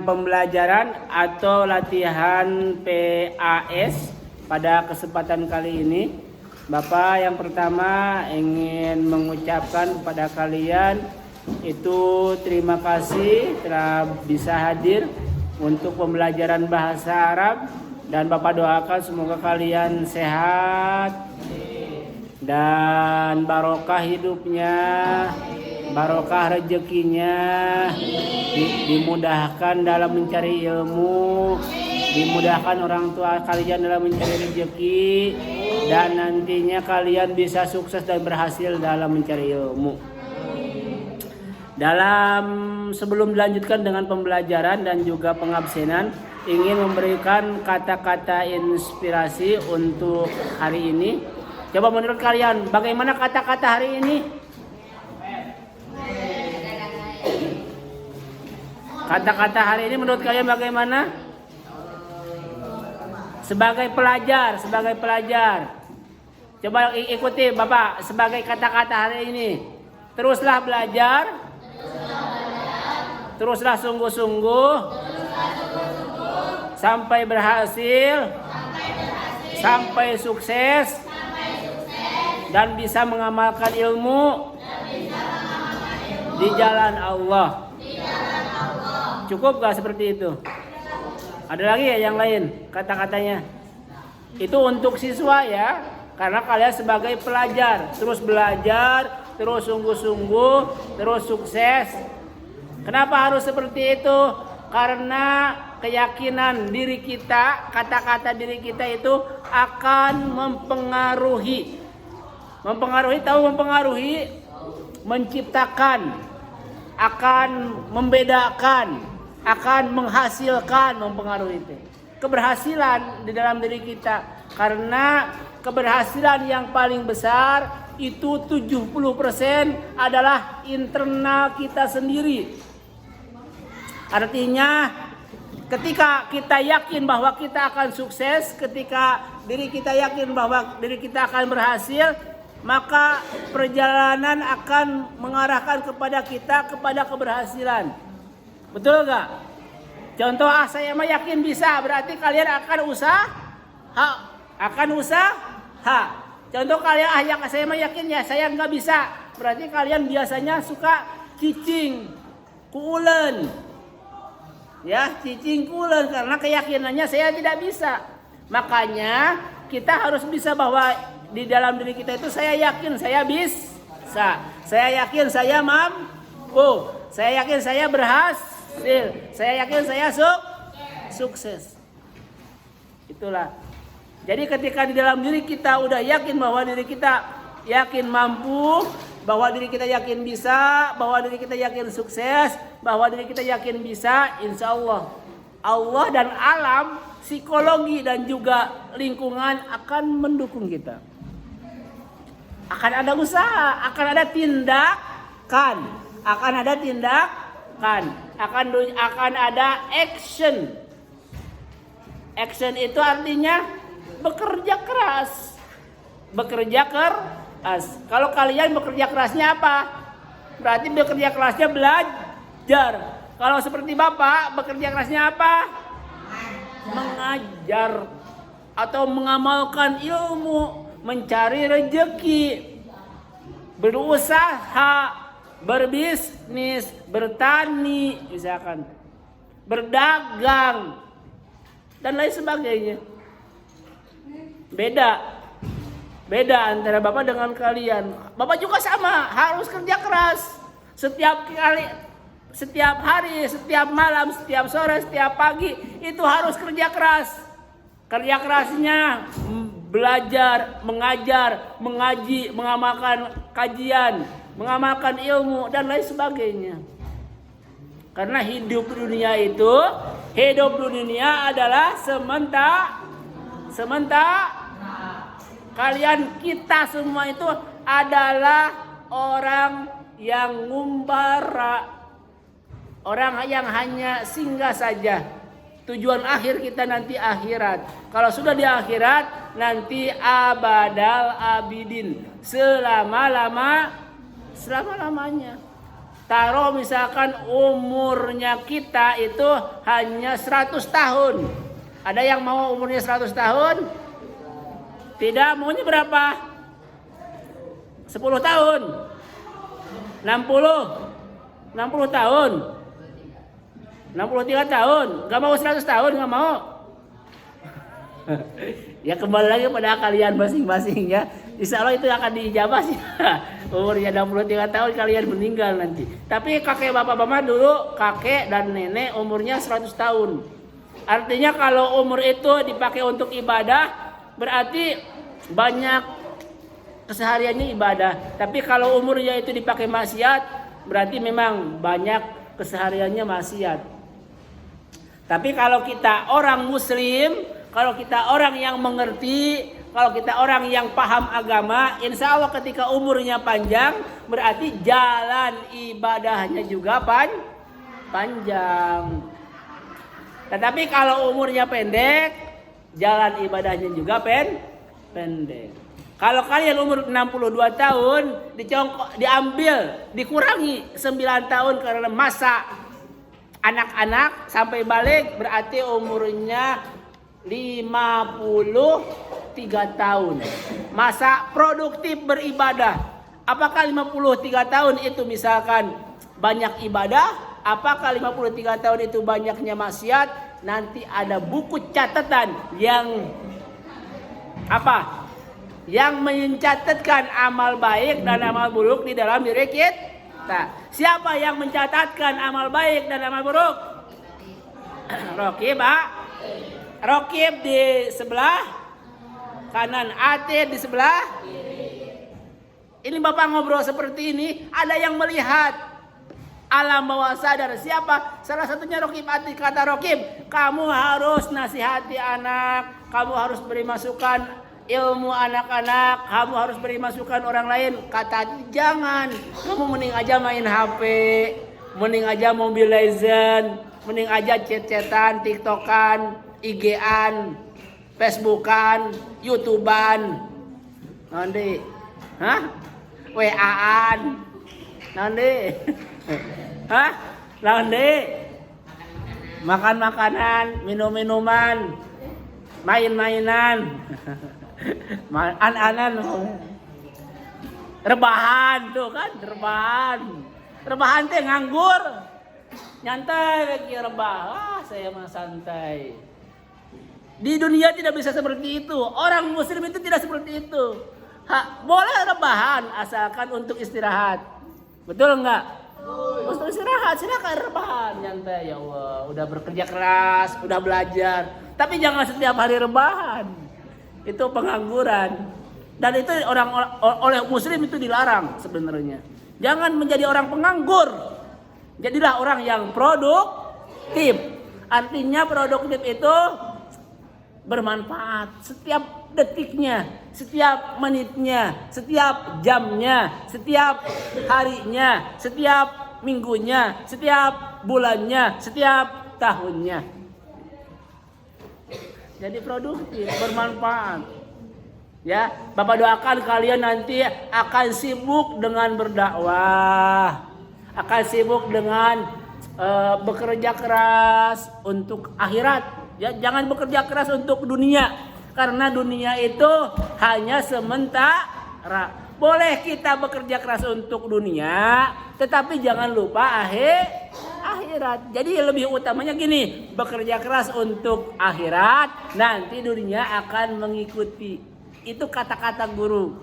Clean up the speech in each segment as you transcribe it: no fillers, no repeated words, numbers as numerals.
Pembelajaran atau latihan PAS pada kesempatan kali ini, Bapak yang pertama ingin mengucapkan kepada kalian itu terima kasih telah bisa hadir untuk pembelajaran bahasa Arab, dan Bapak doakan semoga kalian sehat dan barokah hidupnya, barokah rezekinya, dimudahkan dalam mencari ilmu, dimudahkan orang tua kalian dalam mencari rezeki, dan nantinya kalian bisa sukses dan berhasil dalam mencari ilmu. Sebelum dilanjutkan dengan pembelajaran dan juga pengabsenan, ingin memberikan kata-kata inspirasi untuk hari ini. Coba menurut kalian bagaimana kata-kata hari ini? Kata-kata hari ini menurut kalian bagaimana? Sebagai pelajar. Coba ikuti Bapak sebagai kata-kata hari ini. Teruslah belajar. Teruslah sungguh-sungguh. Sampai berhasil. Sampai sukses. Dan bisa mengamalkan ilmu di jalan Allah. Cukup gak seperti itu? Ada lagi ya yang lain kata-katanya? Itu untuk siswa ya, karena kalian sebagai pelajar terus belajar, terus sungguh-sungguh, terus sukses. Kenapa harus seperti itu? Karena keyakinan diri kita, kata-kata diri kita itu akan mempengaruhi, menciptakan, akan membedakan, akan menghasilkan, mempengaruhi itu keberhasilan di dalam diri kita. Karena keberhasilan yang paling besar itu 70% adalah internal kita sendiri. Artinya ketika kita yakin bahwa kita akan sukses, ketika diri kita yakin bahwa diri kita akan berhasil, maka perjalanan akan mengarahkan kepada kita kepada keberhasilan. Betul gak? Contoh, saya mah yakin bisa, berarti kalian akan usaha. Contoh kalian, saya mah yakin ya, saya nggak bisa, berarti kalian biasanya suka cicing, kuulen. Ya, cicing kuulen karena keyakinannya saya tidak bisa. Makanya kita harus bisa bahwa di dalam diri kita itu saya yakin saya bisa. Saya yakin saya mampu. Saya yakin saya berhasil. Saya yakin saya sukses. Itulah. Jadi ketika di dalam diri kita udah yakin bahwa diri kita yakin mampu, bahwa diri kita yakin bisa, bahwa diri kita yakin sukses, bahwa diri kita yakin bisa, insya Allah Allah dan alam, psikologi dan juga lingkungan akan mendukung kita. Akan ada usaha, akan ada tindakan, akan ada action. Action itu artinya bekerja keras. Kalau kalian bekerja kerasnya apa? Berarti bekerja kerasnya belajar. Kalau seperti Bapak, bekerja kerasnya apa? Mengajar atau mengamalkan ilmu, mencari rezeki, berusaha, berbisnis, bertani, misalkan, berdagang, dan lain sebagainya. Beda antara Bapak dengan kalian. Bapak juga sama, harus kerja keras. Setiap hari, setiap malam, setiap sore, setiap pagi, itu harus kerja keras. Kerja kerasnya belajar, mengajar, mengaji, mengamalkan kajian, mengamalkan ilmu, dan lain sebagainya. Karena hidup dunia adalah sementara. Kalian, kita semua itu adalah orang yang ngumbara, orang yang hanya singgah saja. Tujuan akhir kita nanti akhirat. Kalau sudah di akhirat, nanti abadal abidin, selama-lamanya. Taruh misalkan umurnya kita itu hanya 100 tahun. Ada yang mau umurnya 100 tahun? Tidak, maunya berapa? 10 tahun. 60 tahun. 63 tahun. Gak mau 100 tahun, gak mau. Ya kembali lagi pada kalian masing-masing ya. Insya Allah itu akan diijabah sih. Umurnya 63 tahun kalian meninggal nanti. Tapi kakek bapak-bapak dulu, kakek dan nenek umurnya 100 tahun. Artinya kalau umur itu dipakai untuk ibadah, berarti banyak kesehariannya ibadah. Tapi kalau umurnya itu dipakai maksiat, berarti memang banyak kesehariannya maksiat. Tapi kalau kita orang muslim, kalau kita orang yang mengerti, kalau kita orang yang paham agama, insya Allah ketika umurnya panjang, berarti jalan ibadahnya juga panjang. Tetapi kalau umurnya pendek, jalan ibadahnya juga pendek. Kalau kalian umur 62 tahun, dikurangi 9 tahun karena masa anak-anak sampai balik, berarti umurnya 53 tahun. Masa produktif beribadah. Apakah 53 tahun itu misalkan banyak ibadah? Apakah 53 tahun itu banyaknya maksiat? Nanti ada buku catatan yang apa? Yang mencatatkan amal baik dan amal buruk di dalam diri kita. Siapa yang mencatatkan amal baik dan amal buruk? Rokib di sebelah kanan, Atir di sebelah. Ini Bapak ngobrol seperti ini, ada yang melihat alam bawah sadar. Siapa? Salah satunya Rokib Atir. Kata Rokib, kamu harus nasihati anak, kamu harus beri masukan ilmu anak-anak, kamu harus beri masukan orang lain. Kata jangan, kamu mending aja main HP, mending aja Mobile Legend, mending aja chat-chatan, TikTokan, IG-an, Facebookan, YouTubean, nanti, WA-an, nanti, nanti, makan makanan, minum minuman, main mainan, an-anan, rebahan tuh kan, rebahan teh nganggur, nyantai lagi rebah, saya mah santai. Di dunia tidak bisa seperti itu. Orang muslim itu tidak seperti itu. Boleh rebahan asalkan untuk istirahat. Betul enggak? Untuk istirahat, silakan rebahan, nyantai. Ya Allah, udah bekerja keras, udah belajar. Tapi jangan setiap hari rebahan. Itu pengangguran. Dan itu oleh muslim itu dilarang sebenarnya. Jangan menjadi orang penganggur. Jadilah orang yang produktif. Artinya produktif itu bermanfaat setiap detiknya, setiap menitnya, setiap jamnya, setiap harinya, setiap minggunya, setiap bulannya, setiap tahunnya. Jadi produktif, bermanfaat. Ya, Bapak doakan kalian nanti akan sibuk dengan berdakwah, akan sibuk dengan bekerja keras untuk akhirat. Ya, jangan bekerja keras untuk dunia, karena dunia itu hanya sementara. Boleh kita bekerja keras untuk dunia, tetapi jangan lupa akhirat. Jadi lebih utamanya gini, bekerja keras untuk akhirat, nanti dunia akan mengikuti. Itu kata-kata guru,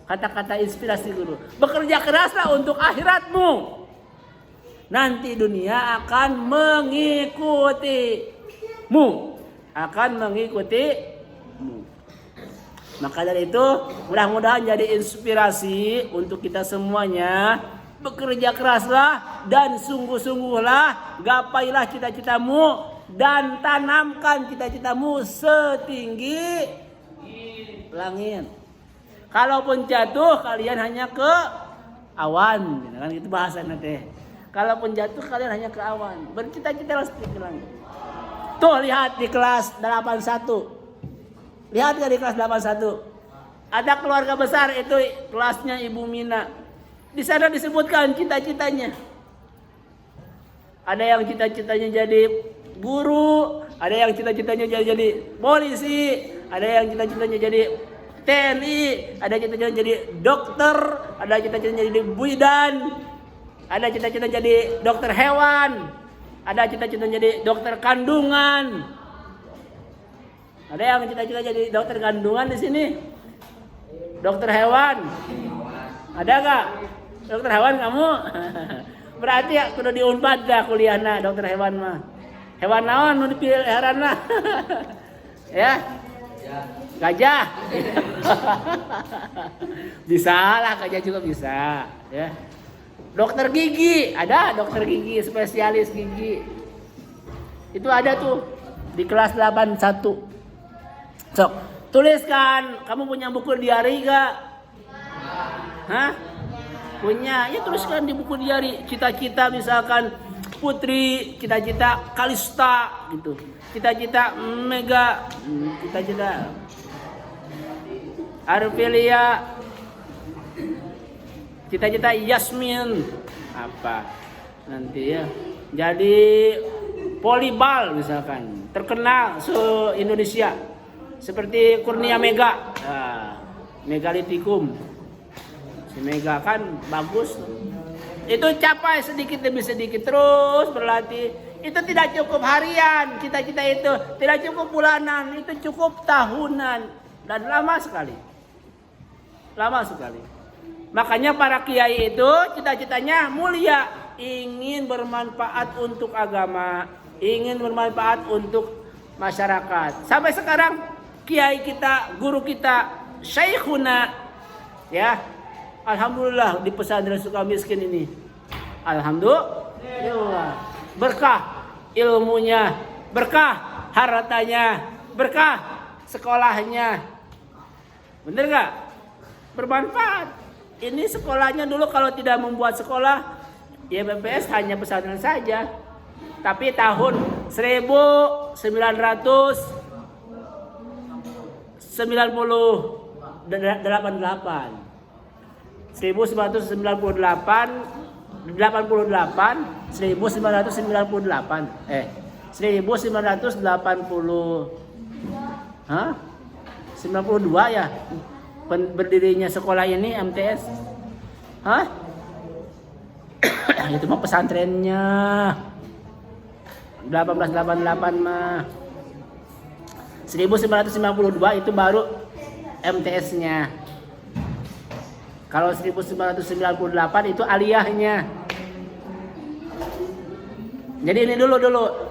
kata-kata inspirasi guru. Bekerja keraslah untuk akhiratmu, nanti dunia akan mengikuti. Akan mengikutimu. Maka dari itu mudah-mudahan jadi inspirasi untuk kita semuanya. Bekerja keraslah dan sungguh-sungguhlah, gapailah cita-citamu dan tanamkan cita-citamu setinggi langit. Kalaupun jatuh kalian hanya ke awan, kan itu bahasa nanti. Kalaupun jatuh kalian hanya ke awan, bercita-citalah setinggi langit. Tuh lihat di kelas 81. Lihat gak di kelas 81? Ada keluarga besar itu kelasnya Ibu Mina. Di sana disebutkan cita-citanya. Ada yang cita-citanya jadi guru, ada yang cita-citanya jadi polisi, ada yang cita-citanya jadi TNI, ada cita-citanya jadi dokter, ada cita-citanya jadi bidan, ada cita-citanya jadi dokter hewan, ada cita-citanya jadi dokter kandungan. Ada yang cita-cita jadi dokter kandungan di sini? Dokter hewan? Ada nggak? Dokter hewan kamu? Berarti ya kudu di Unpad dah kuliahna dokter hewan mah. Hewan naon nu dipiliharanna? Ya? Gajah. Bisa lah, gajah juga bisa, ya. Dokter gigi, ada dokter gigi, spesialis gigi. Itu ada tuh di kelas 81. Sok, tuliskan, kamu punya buku diary gak? Hah? Punya, ya tuliskan di buku diary. Cita-cita misalkan Putri, cita-cita Kalista gitu. Cita-cita Mega, cita-cita Arvelia, cita-cita Yasmin apa nanti ya. Jadi volleyball misalkan, terkenal se-Indonesia. Seperti Kurnia Mega, Megalitikum. Si Mega kan bagus. Itu capai sedikit demi sedikit terus berlatih. Itu tidak cukup harian, cita-cita itu tidak cukup bulanan, itu cukup tahunan dan lama sekali. Lama sekali. Makanya para kiai itu cita-citanya mulia, ingin bermanfaat untuk agama, ingin bermanfaat untuk masyarakat. Sampai sekarang kiai kita, guru kita, Syekhuna, ya, alhamdulillah di pesantren Sukamiskin ini, alhamdulillah, berkah ilmunya, berkah hartanya, berkah sekolahnya, bener nggak? Bermanfaat. Ini sekolahnya dulu kalau tidak membuat sekolah, ya BPS hanya pesantren saja. Tapi tahun 1998 92 ya berdirinya sekolah ini MTS. Hah? Itu mah pesantrennya 1888 mah. 1992 itu baru MTS-nya. Kalau 1998 itu aliyahnya. Jadi ini dulu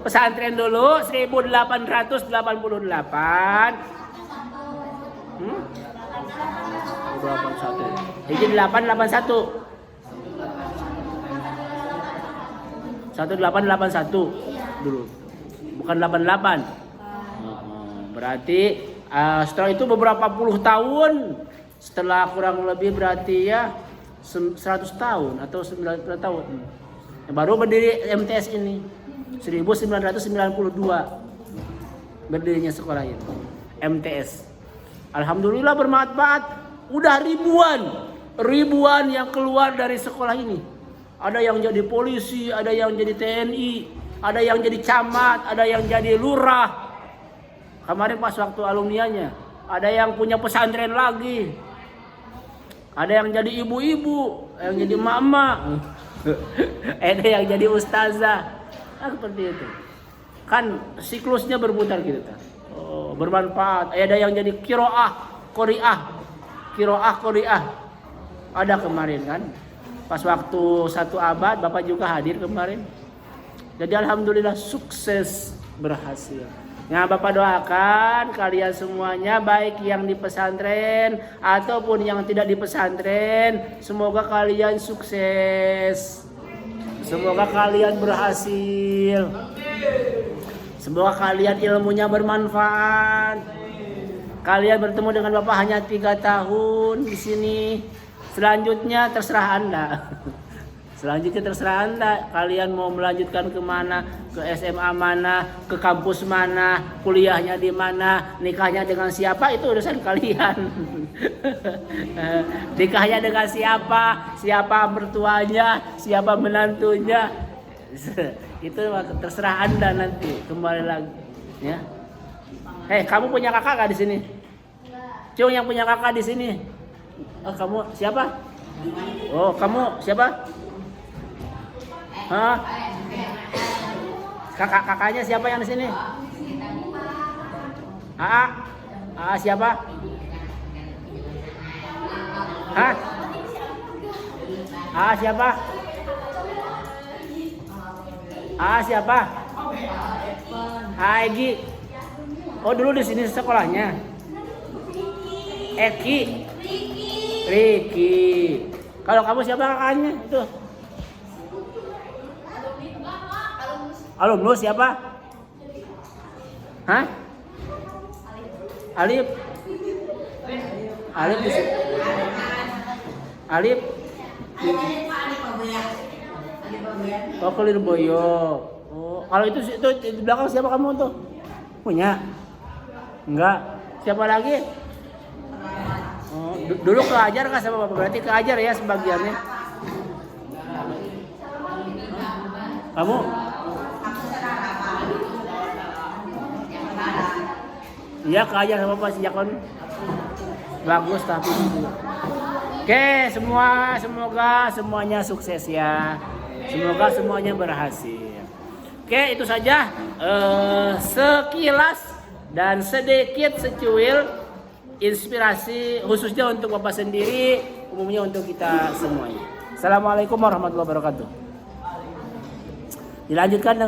pesantren dulu 1888. Jadi 881. 1881 dulu. Bukan 88. Berarti setelah itu beberapa puluh tahun, setelah kurang lebih berarti ya 100 tahun atau 90 tahun. Baru berdiri MTS ini 1992 berdirinya sekolah ini MTS. Alhamdulillah bermanfaat. Udah ribuan yang keluar dari sekolah ini. Ada yang jadi polisi, ada yang jadi TNI, ada yang jadi camat, ada yang jadi lurah. Kemarin pas waktu alumnianya, ada yang punya pesantren lagi. Ada yang jadi ibu-ibu, yang jadi mama. Ada yang jadi ustazah. Nah, seperti itu. Kan siklusnya berputar gitu kan. Oh, bermanfaat. Ada yang jadi qiraah. Ada kemarin kan. Pas waktu 1 abad Bapak juga hadir kemarin. Jadi alhamdulillah sukses, berhasil. Nah, Bapak doakan kalian semuanya, baik yang di pesantren ataupun yang tidak di pesantren, semoga kalian sukses. Semoga kalian berhasil. Semoga kalian ilmunya bermanfaat. Kalian bertemu dengan Bapak hanya 3 tahun di sini. Selanjutnya terserah Anda. Selanjutnya terserah Anda, kalian mau melanjutkan kemana, ke SMA mana, ke kampus mana, kuliahnya di mana, nikahnya dengan siapa, itu urusan kalian. Nikahnya dengan siapa, siapa mertuanya, siapa menantunya, itu terserah Anda nanti, kembali lagi. Ya. Kamu punya kakak gak di sini? Cung yang punya kakak di sini. Oh, kamu siapa? Oh, kamu siapa? Hah? Kakaknya siapa yang di sini? Siapa? Hah? Siapa? Siapa? Egi. Oh, dulu di sini sekolahnya. Eki. Riki. Kalau kamu siapa kakaknya? Itu. Alumnus siapa? Hah? Alif. Alif. Alif. Oh, Kelirboyo. Oh, kalau itu di belakang siapa kamu tuh? Punya? Enggak. Siapa lagi? Oh, dulu keajar kah sama Bapak? Berarti keajar ya sebagiannya. Kamu? Iya, keajar sama Pak Sijakon. Bagus tapi. Oke, semoga semuanya sukses ya. Semoga semuanya berhasil. Oke, itu saja sekilas dan sedikit secuil inspirasi khususnya untuk Bapak sendiri, umumnya untuk kita semuanya. Assalamualaikum warahmatullahi wabarakatuh. Dilanjutkan dengan